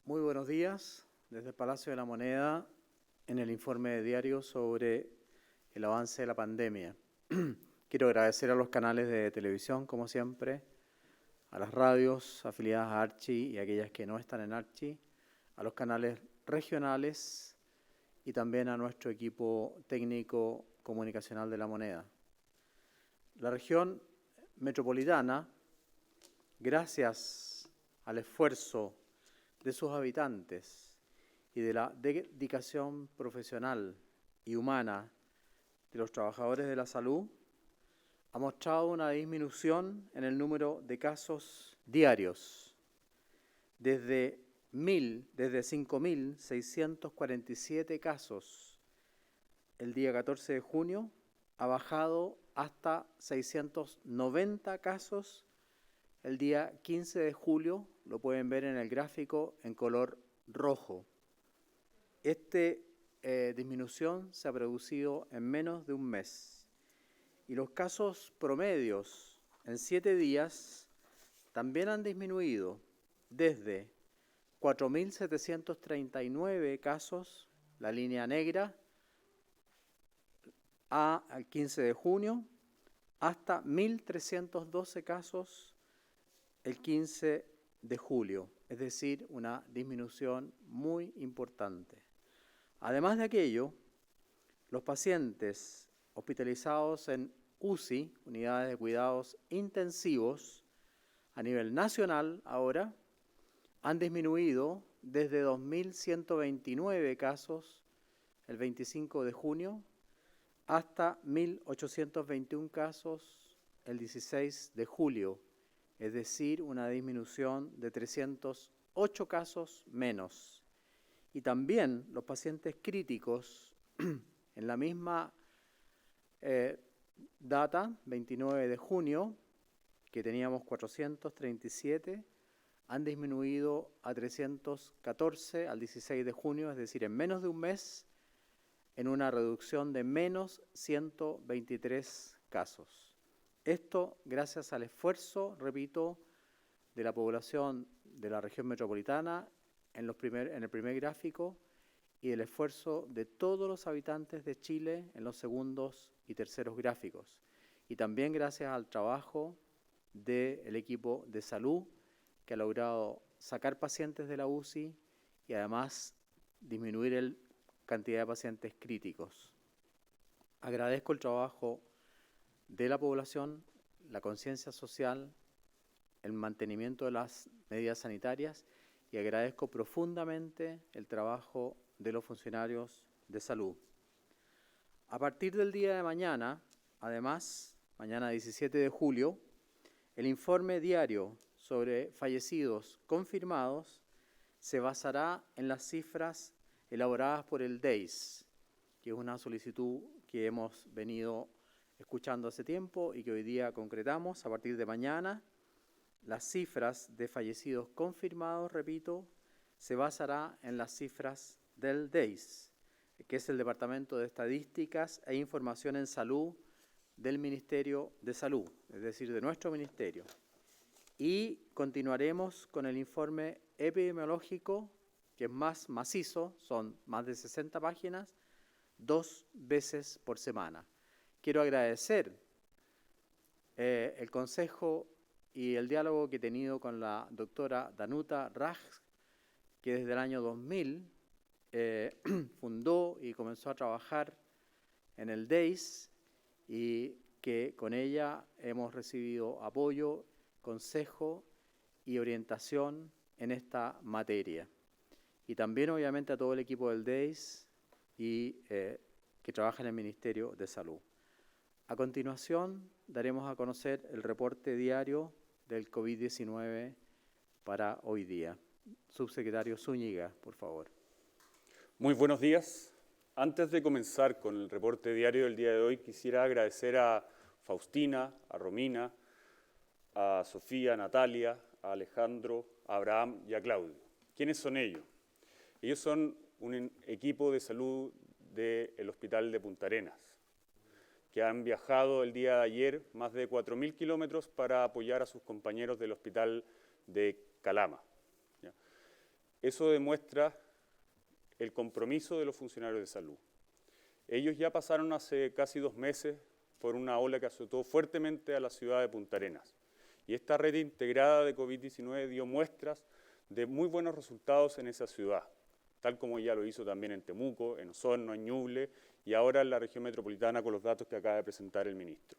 Muy buenos días desde el Palacio de la Moneda en el informe diario sobre el avance de la pandemia. Quiero agradecer a los canales de televisión, como siempre, a las radios afiliadas a Archi y aquellas que no están en Archi, a los canales regionales y también a nuestro equipo técnico comunicacional de la Moneda. La región metropolitana, gracias al esfuerzo de sus habitantes y de la dedicación profesional y humana de los trabajadores de la salud, ha mostrado una disminución en el número de casos diarios. Desde 5.647 casos el día 14 de junio, ha bajado hasta 690 casos el día 15 de julio, lo pueden ver en el gráfico en color rojo. Esta disminución se ha producido en menos de un mes. Y los casos promedios en 7 días también han disminuido desde 4.739 casos, la línea negra, al 15 de junio, hasta 1.312 casos el 15 de julio, es decir, una disminución muy importante. Además de aquello, los pacientes hospitalizados en UCI, unidades de cuidados intensivos, a nivel nacional ahora, han disminuido desde 2.129 casos el 25 de junio hasta 1.821 casos el 16 de julio, es decir, una disminución de 308 casos menos. Y también los pacientes críticos, en la misma data, 29 de junio, que teníamos 437, han disminuido a 314 al 16 de junio, es decir, en menos de un mes, en una reducción de menos 123 casos. Esto gracias al esfuerzo, repito, de la población de la región metropolitana en el primer gráfico y el esfuerzo de todos los habitantes de Chile en los segundos y terceros gráficos. Y también gracias al trabajo del equipo de salud que ha logrado sacar pacientes de la UCI y además disminuir la cantidad de pacientes críticos. Agradezco el trabajo de la población, la conciencia social, el mantenimiento de las medidas sanitarias y agradezco profundamente el trabajo de los funcionarios de salud. A partir del día de mañana, además, mañana 17 de julio, el informe diario sobre fallecidos confirmados se basará en las cifras elaboradas por el DEIS, que es una solicitud que hemos venido escuchando hace tiempo y que hoy día concretamos. A partir de mañana, las cifras de fallecidos confirmados, repito, se basará en las cifras del DEIS, que es el Departamento de Estadísticas e Información en Salud del Ministerio de Salud, es decir, de nuestro ministerio. Y continuaremos con el informe epidemiológico, que es más macizo, son más de 60 páginas, 2 veces por semana. Quiero agradecer el consejo y el diálogo que he tenido con la doctora Danuta Raj, que desde el año 2000 fundó y comenzó a trabajar en el DEIS y que con ella hemos recibido apoyo, consejo y orientación en esta materia. Y también obviamente a todo el equipo del DEIS y que trabaja en el Ministerio de Salud. A continuación daremos a conocer el reporte diario del COVID-19 para hoy día. Subsecretario Zúñiga, por favor. Muy buenos días. Antes de comenzar con el reporte diario del día de hoy, quisiera agradecer a Faustina, a Romina, a Sofía, a Natalia, a Alejandro, a Abraham y a Claudio. ¿Quiénes son ellos? Ellos son un equipo de salud del Hospital de Punta Arenas, que han viajado el día de ayer más de 4.000 kilómetros para apoyar a sus compañeros del Hospital de Calama. Eso demuestra el compromiso de los funcionarios de salud. Ellos ya pasaron hace casi 2 meses por una ola que azotó fuertemente a la ciudad de Punta Arenas. Y esta red integrada de COVID-19 dio muestras de muy buenos resultados en esa ciudad, tal como ya lo hizo también en Temuco, en Osorno, en Ñuble y ahora en la región metropolitana con los datos que acaba de presentar el ministro.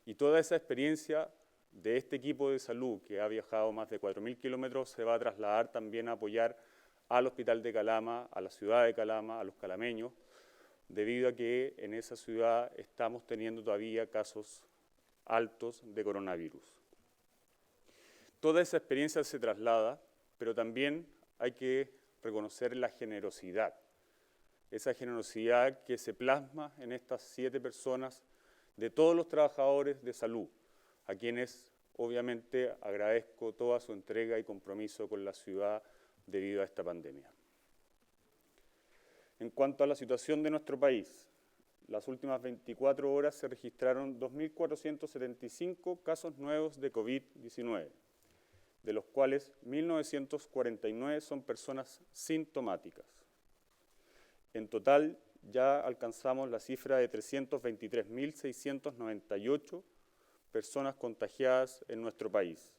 Y toda esa experiencia de este equipo de salud que ha viajado más de 4.000 kilómetros se va a trasladar también a apoyar al Hospital de Calama, a la ciudad de Calama, a los calameños, debido a que en esa ciudad estamos teniendo todavía casos altos de coronavirus. Toda esa experiencia se traslada, pero también hay que reconocer la generosidad, esa generosidad que se plasma en estas 7 personas de todos los trabajadores de salud, a quienes obviamente agradezco toda su entrega y compromiso con la ciudad debido a esta pandemia. En cuanto a la situación de nuestro país, las últimas 24 horas se registraron 2.475 casos nuevos de COVID-19, de los cuales 1.949 son personas sintomáticas. En total, ya alcanzamos la cifra de 323.698 personas contagiadas en nuestro país,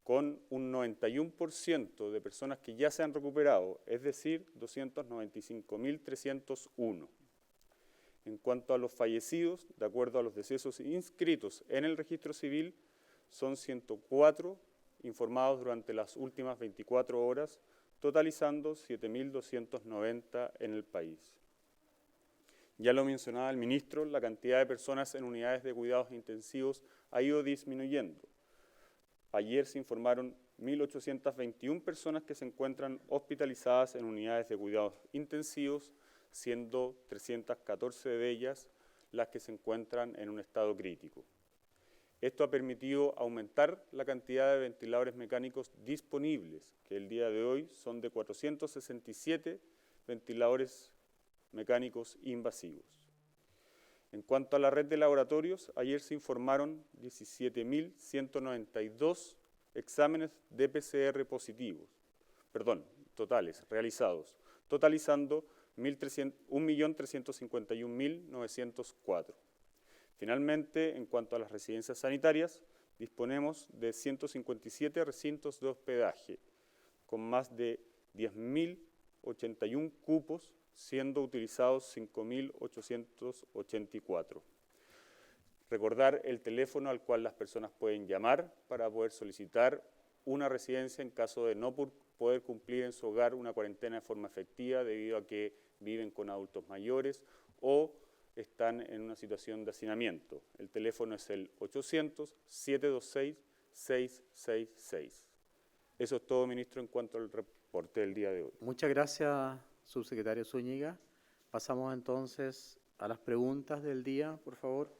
con un 91% de personas que ya se han recuperado, es decir, 295.301. En cuanto a los fallecidos, de acuerdo a los decesos inscritos en el registro civil, son 104 informados durante las últimas 24 horas, totalizando 7.290 en el país. Ya lo mencionaba el ministro, la cantidad de personas en unidades de cuidados intensivos ha ido disminuyendo. Ayer se informaron 1.821 personas que se encuentran hospitalizadas en unidades de cuidados intensivos, siendo 314 de ellas las que se encuentran en un estado crítico. Esto ha permitido aumentar la cantidad de ventiladores mecánicos disponibles, que el día de hoy son de 467 ventiladores mecánicos invasivos. En cuanto a la red de laboratorios, ayer se informaron 17.192 exámenes de PCR totales, realizados, totalizando 1.351.904. Finalmente, en cuanto a las residencias sanitarias, disponemos de 157 recintos de hospedaje, con más de 10.081 cupos, siendo utilizados 5.884. Recordar el teléfono al cual las personas pueden llamar para poder solicitar una residencia en caso de no poder cumplir en su hogar una cuarentena de forma efectiva debido a que viven con adultos mayores o están en una situación de hacinamiento. El teléfono es el 800-726-666. Eso es todo, ministro, en cuanto al reporte del día de hoy. Muchas gracias, subsecretario Zúñiga. Pasamos entonces a las preguntas del día, por favor.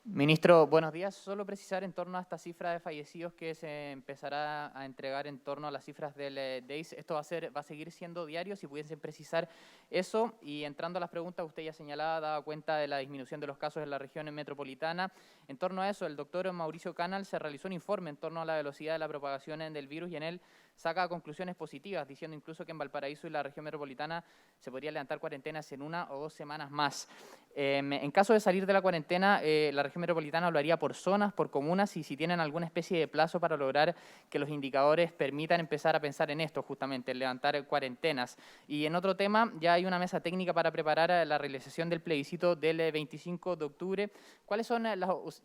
Ministro, buenos días. Solo precisar en torno a esta cifra de fallecidos que se empezará a entregar en torno a las cifras del DEIS. ¿Esto va a seguir siendo diario? Si pudiesen precisar eso. Y entrando a las preguntas, usted ya señalaba, daba cuenta de la disminución de los casos en la región metropolitana. En torno a eso, el doctor Mauricio Canal se realizó un informe en torno a la velocidad de la propagación del virus y en él saca conclusiones positivas, diciendo incluso que en Valparaíso y la región metropolitana se podría levantar cuarentenas en 1 o 2 semanas más. En caso de salir de la cuarentena, la región metropolitana lo haría por zonas, por comunas, y si tienen alguna especie de plazo para lograr que los indicadores permitan empezar a pensar en esto, justamente, en levantar cuarentenas. Y en otro tema, ya hay una mesa técnica para preparar la realización del plebiscito del 25 de octubre. ¿Cuáles son las...?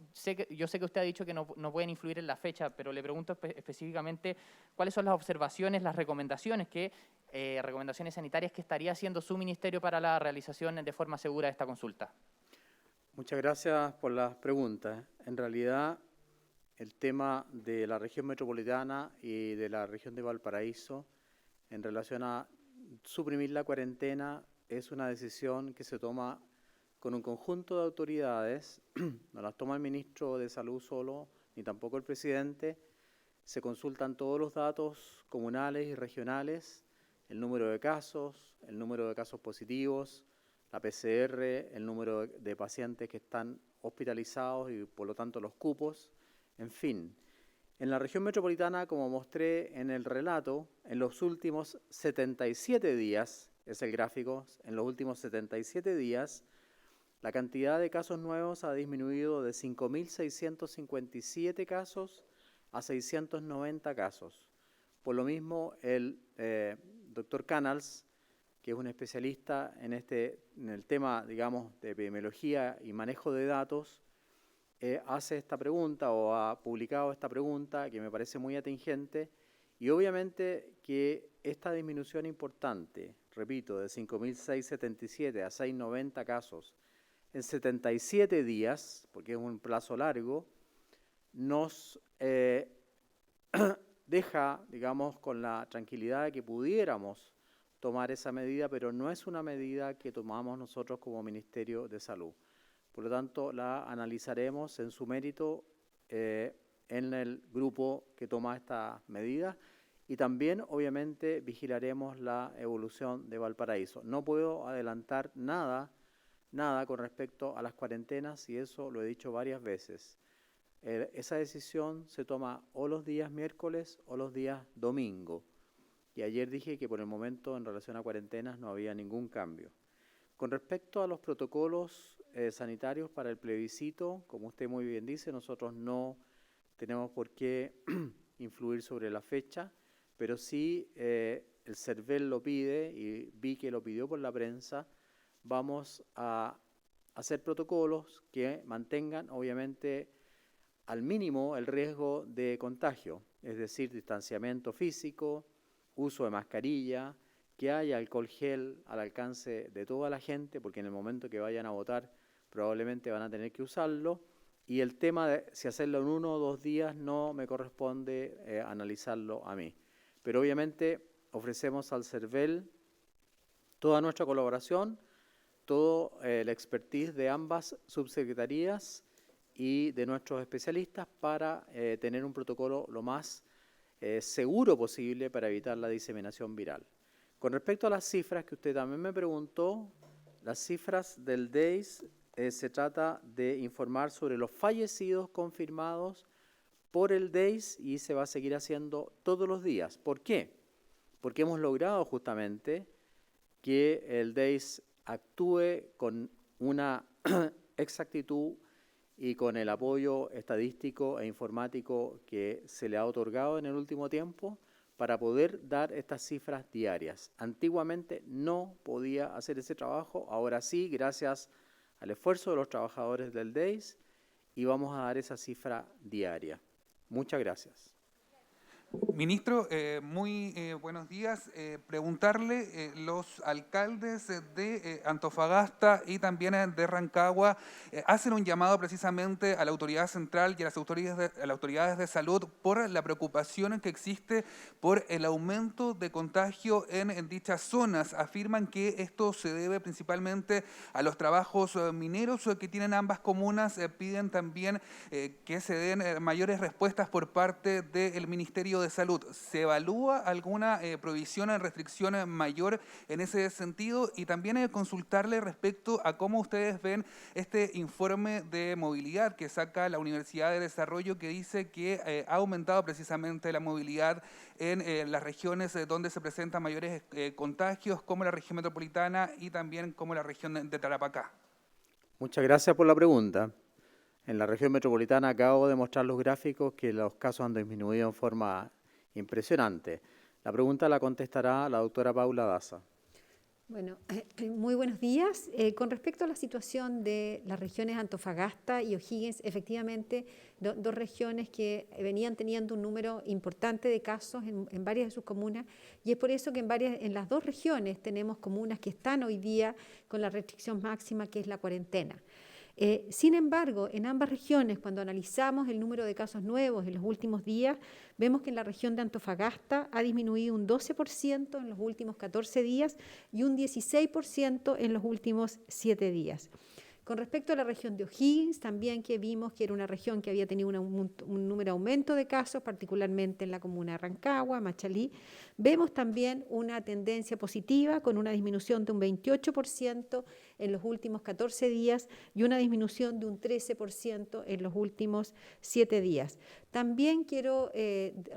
Yo sé que usted ha dicho que no pueden influir en la fecha, pero le pregunto específicamente cuáles son las observaciones, las recomendaciones recomendaciones sanitarias que estaría haciendo su ministerio para la realización de forma segura de esta consulta. Muchas gracias por las preguntas. En realidad, el tema de la región metropolitana y de la región de Valparaíso en relación a suprimir la cuarentena es una decisión que se toma con un conjunto de autoridades, no las toma el ministro de Salud solo, ni tampoco el presidente. Se consultan todos los datos comunales y regionales, el número de casos positivos, la PCR, el número de pacientes que están hospitalizados y por lo tanto los cupos, en fin. En la región metropolitana, como mostré en el relato, en los últimos 77 días, es el gráfico, en los últimos 77 días, la cantidad de casos nuevos ha disminuido de 5.657 casos a 690 casos. Por lo mismo, el doctor Canals, que es un especialista en el tema, digamos, de epidemiología y manejo de datos, hace esta pregunta o ha publicado esta pregunta que me parece muy atingente, y obviamente que esta disminución importante, repito, de 5.677 a 690 casos en 77 días, porque es un plazo largo, nos deja, digamos, con la tranquilidad de que pudiéramos tomar esa medida, pero no es una medida que tomamos nosotros como Ministerio de Salud. Por lo tanto, la analizaremos en su mérito en el grupo que toma estas medidas y también, obviamente, vigilaremos la evolución de Valparaíso. No puedo adelantar nada con respecto a las cuarentenas y eso lo he dicho varias veces. Esa decisión se toma o los días miércoles o los días domingo. Y ayer dije que por el momento en relación a cuarentenas no había ningún cambio. Con respecto a los protocolos sanitarios para el plebiscito, como usted muy bien dice, nosotros no tenemos por qué influir sobre la fecha, pero sí el CERVEL lo pide y vi que lo pidió por la prensa. Vamos a hacer protocolos que mantengan, obviamente, al mínimo el riesgo de contagio, es decir, distanciamiento físico, uso de mascarilla, que haya alcohol gel al alcance de toda la gente, porque en el momento que vayan a votar probablemente van a tener que usarlo, y el tema de si hacerlo en 1 o 2 días no me corresponde analizarlo a mí. Pero obviamente ofrecemos al CERVEL toda nuestra colaboración, todo el expertise de ambas subsecretarías y de nuestros especialistas para tener un protocolo lo más seguro posible para evitar la diseminación viral. Con respecto a las cifras que usted también me preguntó, las cifras del DEIS se trata de informar sobre los fallecidos confirmados por el DEIS y se va a seguir haciendo todos los días. ¿Por qué? Porque hemos logrado justamente que el DEIS actúe con una exactitud y con el apoyo estadístico e informático que se le ha otorgado en el último tiempo para poder dar estas cifras diarias. Antiguamente no podía hacer ese trabajo, ahora sí, gracias al esfuerzo de los trabajadores del DEIS, y vamos a dar esa cifra diaria. Muchas gracias. Ministro, muy buenos días. Preguntarle, los alcaldes de Antofagasta y también de Rancagua hacen un llamado precisamente a la autoridad central y a las autoridades de salud por la preocupación que existe por el aumento de contagio en dichas zonas. Afirman que esto se debe principalmente a los trabajos mineros que tienen ambas comunas. Piden también que se den mayores respuestas por parte del Ministerio de Salud. ¿Se evalúa alguna provisión, restricción mayor en ese sentido? Y también consultarle respecto a cómo ustedes ven este informe de movilidad que saca la Universidad de Desarrollo, que dice que ha aumentado precisamente la movilidad en las regiones donde se presentan mayores contagios, como la región metropolitana y también como la región de Tarapacá. Muchas gracias por la pregunta. En la región metropolitana acabo de mostrar los gráficos que los casos han disminuido en forma impresionante. La pregunta la contestará la doctora Paula Daza. Bueno, muy buenos días. Con respecto a la situación de las regiones Antofagasta y O'Higgins, efectivamente, dos regiones que venían teniendo un número importante de casos en varias de sus comunas, y es por eso que en las dos regiones tenemos comunas que están hoy día con la restricción máxima, que es la cuarentena. Sin embargo, en ambas regiones, cuando analizamos el número de casos nuevos en los últimos días, vemos que en la región de Antofagasta ha disminuido un 12% en los últimos 14 días y un 16% en los últimos 7 días. Con respecto a la región de O'Higgins, también que vimos que era una región que había tenido un número aumento de casos, particularmente en la comuna de Rancagua, Machalí, vemos también una tendencia positiva con una disminución de un 28% en los últimos 14 días y una disminución de un 13% en los últimos 7 días. También quiero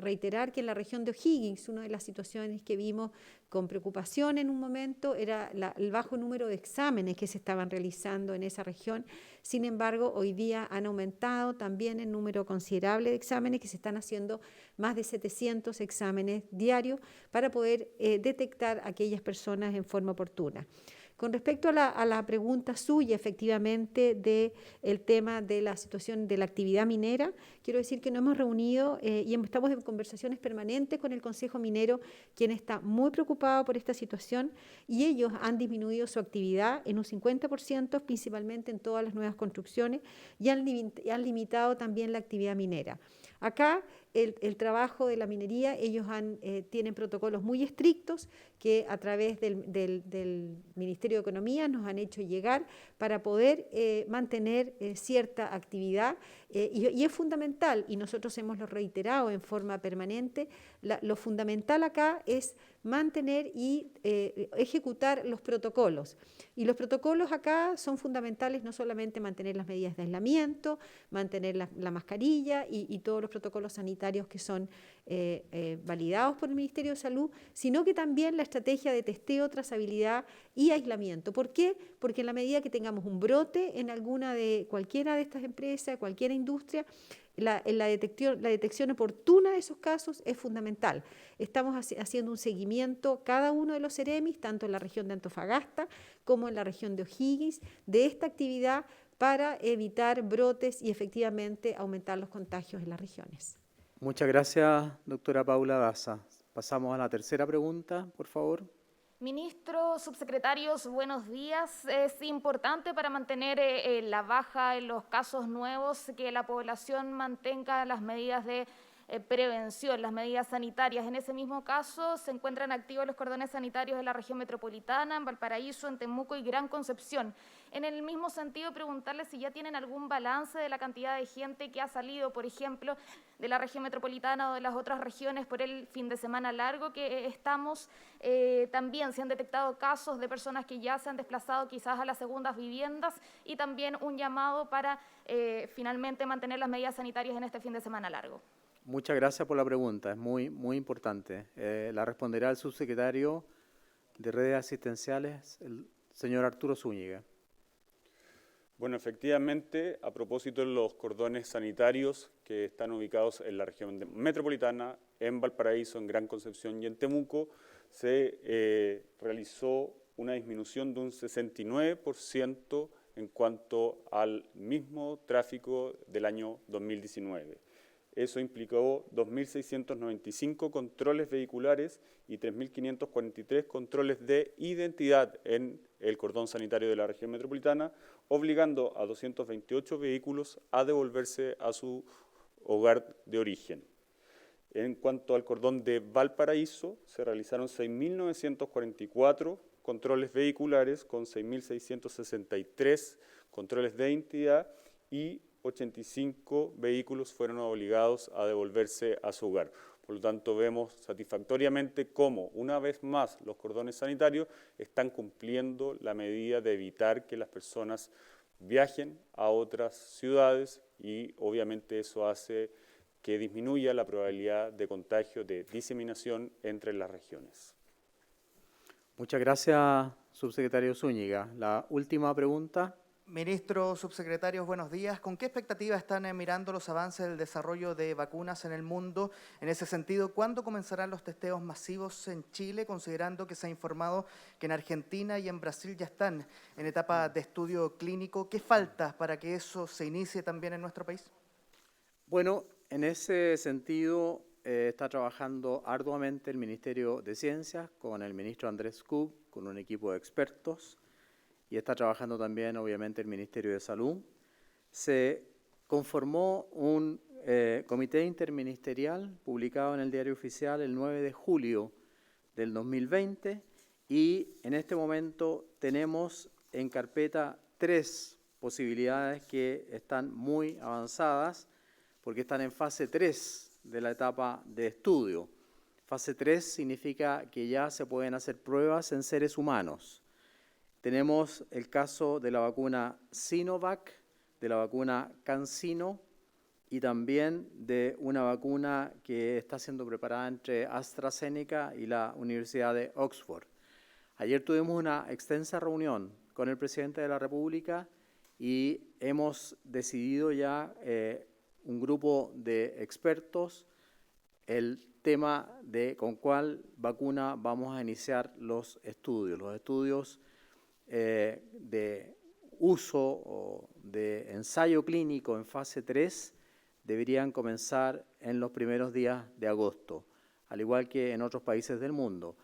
reiterar que en la región de O'Higgins, una de las situaciones que vimos con preocupación en un momento era el bajo número de exámenes que se estaban realizando en esa región. Sin embargo, hoy día han aumentado también el número considerable de exámenes, que se están haciendo más de 700 exámenes diarios para poder detectar a aquellas personas en forma oportuna. Con respecto a la pregunta suya, efectivamente, del tema de la situación de la actividad minera, quiero decir que nos hemos reunido y estamos en conversaciones permanentes con el Consejo Minero, quien está muy preocupado por esta situación, y ellos han disminuido su actividad en un 50%, principalmente en todas las nuevas construcciones, y han limitado también la actividad minera. Acá el trabajo de la minería, ellos tienen protocolos muy estrictos que a través del Ministerio de Economía nos han hecho llegar para poder mantener cierta actividad y es fundamental, y nosotros hemos lo reiterado en forma permanente, lo fundamental acá es mantener y ejecutar los protocolos. Y los protocolos acá son fundamentales, no solamente mantener las medidas de aislamiento, mantener la mascarilla y todos los protocolos sanitarios que son validados por el Ministerio de Salud, sino que también la estrategia de testeo, trazabilidad y aislamiento. ¿Por qué? Porque en la medida que tengamos un brote en cualquiera de estas empresas, cualquier industria, la detección oportuna de esos casos es fundamental. Estamos haciendo un seguimiento cada uno de los Ceremis, tanto en la región de Antofagasta como en la región de O'Higgins, de esta actividad para evitar brotes y efectivamente aumentar los contagios en las regiones. Muchas gracias, doctora Paula Daza. Pasamos a la tercera pregunta, por favor. Ministro, subsecretarios, buenos días. Es importante para mantener la baja en los casos nuevos que la población mantenga las medidas de prevención, las medidas sanitarias. En ese mismo caso se encuentran activos los cordones sanitarios de la región metropolitana, en Valparaíso, en Temuco y Gran Concepción. En el mismo sentido, preguntarle si ya tienen algún balance de la cantidad de gente que ha salido, por ejemplo, de la región metropolitana o de las otras regiones por el fin de semana largo que estamos. También se han detectado casos de personas que ya se han desplazado quizás a las segundas viviendas, y también un llamado para finalmente mantener las medidas sanitarias en este fin de semana largo. Muchas gracias por la pregunta, es muy, muy importante. La responderá el subsecretario de Redes Asistenciales, el señor Arturo Zúñiga. Bueno, efectivamente, a propósito de los cordones sanitarios que están ubicados en la región metropolitana, en Valparaíso, en Gran Concepción y en Temuco, se realizó una disminución de un 69% en cuanto al mismo tráfico del año 2019. Eso implicó 2.695 controles vehiculares y 3.543 controles de identidad en el cordón sanitario de la región metropolitana, obligando a 228 vehículos a devolverse a su hogar de origen. En cuanto al cordón de Valparaíso, se realizaron 6.944 controles vehiculares con 6.663 controles de identidad y 85 vehículos fueron obligados a devolverse a su hogar. Por lo tanto, vemos satisfactoriamente cómo, una vez más, los cordones sanitarios están cumpliendo la medida de evitar que las personas viajen a otras ciudades y, obviamente, eso hace que disminuya la probabilidad de contagio, de diseminación entre las regiones. Muchas gracias, subsecretario Zúñiga. La última pregunta. Ministro, subsecretarios, buenos días. ¿Con qué expectativa están mirando los avances del desarrollo de vacunas en el mundo? En ese sentido, ¿cuándo comenzarán los testeos masivos en Chile, considerando que se ha informado que en Argentina y en Brasil ya están en etapa de estudio clínico? ¿Qué falta para que eso se inicie también en nuestro país? Bueno, en ese sentido está trabajando arduamente el Ministerio de Ciencias con el ministro Andrés Kub, con un equipo de expertos, y está trabajando también, obviamente, el Ministerio de Salud. Se conformó un comité interministerial publicado en el Diario Oficial el 9 de julio del 2020 y en este momento tenemos en carpeta 3 posibilidades que están muy avanzadas porque están en fase 3 de la etapa de estudio. Fase 3 significa que ya se pueden hacer pruebas en seres humanos. Tenemos el caso de la vacuna Sinovac, de la vacuna CanSino y también de una vacuna que está siendo preparada entre AstraZeneca y la Universidad de Oxford. Ayer tuvimos una extensa reunión con el presidente de la República y hemos decidido ya un grupo de expertos el tema de con cuál vacuna vamos a iniciar los estudios. Los estudios de uso o de ensayo clínico en fase 3 deberían comenzar en los primeros días de agosto, al igual que en otros países del mundo.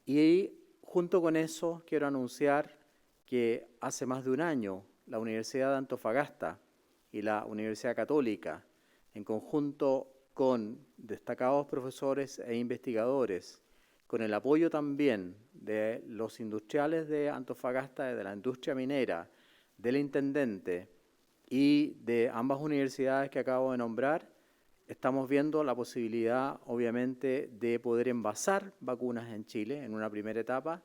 Y junto con eso quiero anunciar que hace más de un año la Universidad de Antofagasta y la Universidad Católica, en conjunto con destacados profesores e investigadores, con el apoyo también de los industriales de Antofagasta, de la industria minera, del intendente y de ambas universidades que acabo de nombrar, estamos viendo la posibilidad, obviamente, de poder envasar vacunas en Chile en una primera etapa,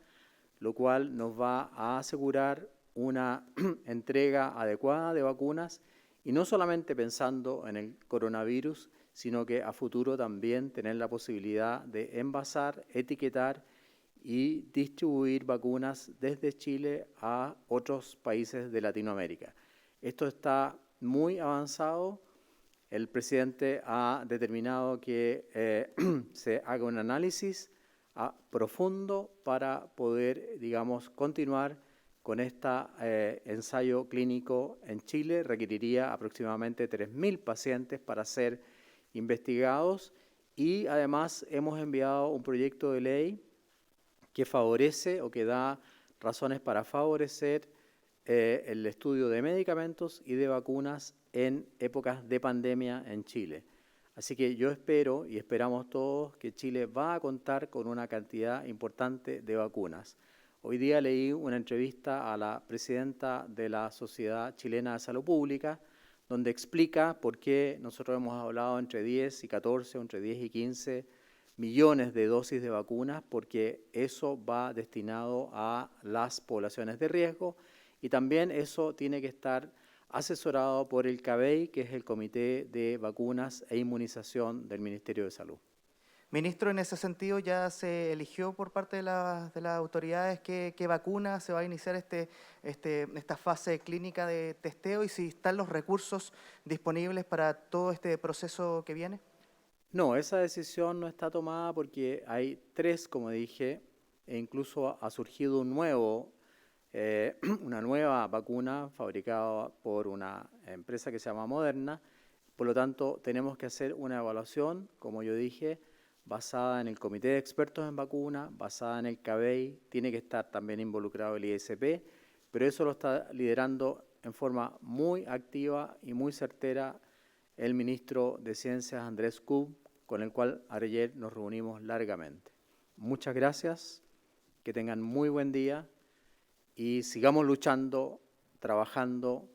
lo cual nos va a asegurar una entrega adecuada de vacunas y no solamente pensando en el coronavirus, sino que a futuro también tener la posibilidad de envasar, etiquetar y distribuir vacunas desde Chile a otros países de Latinoamérica. Esto está muy avanzado. El presidente ha determinado que se haga un análisis profundo para poder, digamos, continuar con este ensayo clínico en Chile. Requeriría aproximadamente 3.000 pacientes para ser investigados y además hemos enviado un proyecto de ley que favorece o que da razones para favorecer el estudio de medicamentos y de vacunas en épocas de pandemia en Chile. Así que yo espero y esperamos todos que Chile va a contar con una cantidad importante de vacunas. Hoy día leí una entrevista a la presidenta de la Sociedad Chilena de Salud Pública, donde explica por qué nosotros hemos hablado entre 10 y 14, entre 10 y 15 millones de dosis de vacunas, porque eso va destinado a las poblaciones de riesgo y también eso tiene que estar asesorado por el CABEI, que es el Comité de Vacunas e Inmunización del Ministerio de Salud. Ministro, en ese sentido ya se eligió por parte de las autoridades qué vacuna se va a iniciar esta fase clínica de testeo y si están los recursos disponibles para todo este proceso que viene. No, esa decisión no está tomada porque hay 3, como dije, e incluso ha surgido una nueva vacuna fabricada por una empresa que se llama Moderna. Por lo tanto, tenemos que hacer una evaluación, como yo dije, basada en el Comité de Expertos en Vacuna, basada en el CABEI, tiene que estar también involucrado el ISP, pero eso lo está liderando en forma muy activa y muy certera el ministro de Ciencias, Andrés Kub, con el cual ayer nos reunimos largamente. Muchas gracias, que tengan muy buen día y sigamos luchando, trabajando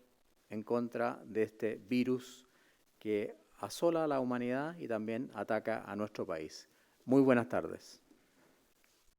en contra de este virus que asola a la humanidad y también ataca a nuestro país. Muy buenas tardes.